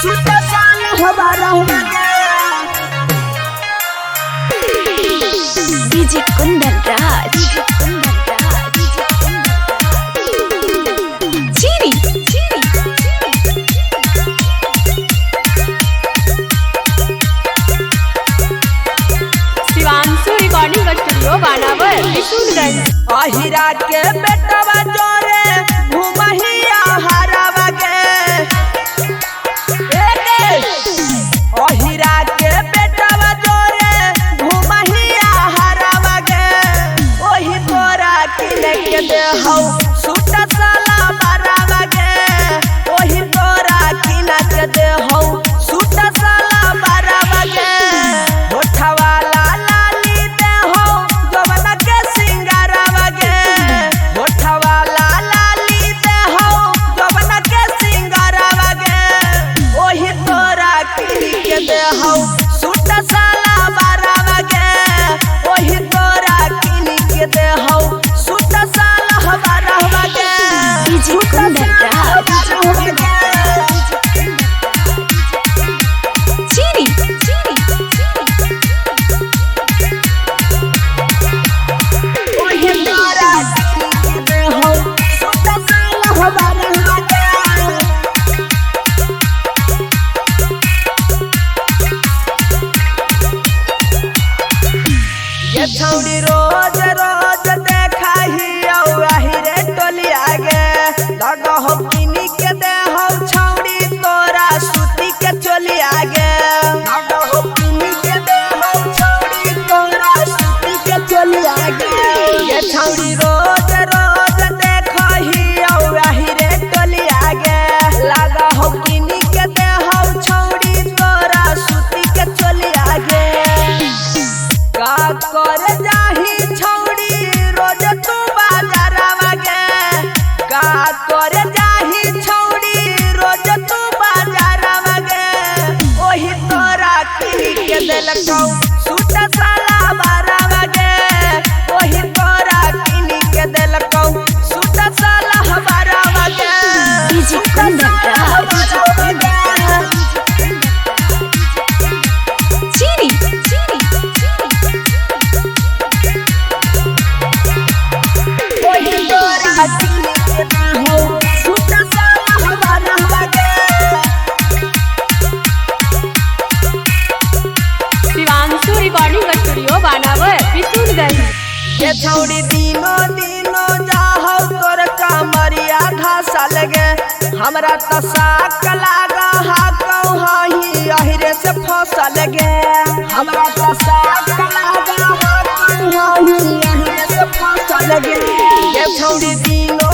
सुता साल हमारा डीजे कुंदन राज चीरी शिवांशु रिकॉर्डिंग स्टूडियो बानावर किशोरगंज। अहिरा के बेटवा जोरे घुमहिया हरावा के अहिरा के बेटवा जोरे घुमहिया हरावा के ओही तोरा किने के देहौ सूट साला बारावा के ओही तोरा किना के देहौ सूट साला बारावा के होठवा लाली देहौ जवना के सिंगारावा के होठवा लाली देहौ जवना के सिंगारावा के ओही तोरा किनी के देहौ सूट साला बारावा के ओही तोरा किनी के देहौ सूट साला बारावा के डीजे कुंदन राज चीरी ओही तोरा किनी के देहौ सूट साला बारावा के ये छौड़ी रोज रोज देखा ही रे टोली आगे लगा हो किनी के दे हो छौड़ी तोरा सूती के चोली आगे लगा हो किनी के दे हो छौड़ी तोरा सूती के चोली आगे ये छौड़ी रोज रोज देखा ही रे टोली आगे लगा हो किनी के दे हो छौड़ी तोरा सूती के चोली आगे का कर जाही छौड़ी रोज तू बाजारवा गे का कर जाही छौड़ी रोज तू बाजारवा गे ओही तोरा किनी के देलकौ सूट साला बारावा गे ओही तोरा किनी के देलकौ सूट साला बारावा गे डीजे कुंदन राज चीरी ओही तोरा किनी के देहौ सूट साला बारावा गे शिवांशु रिकॉर्डिंग स्टूडियो बानावर किशोरगंज। ये छौड़ी दिनो दिनो जाहौ तोर कमरिया घासा लगे हमरा त साक लागा हा कहही अहिरे से फसल गे हमरा त साक लागा हा कहही अहिरे से फसल गे ये छौड़ी दिनो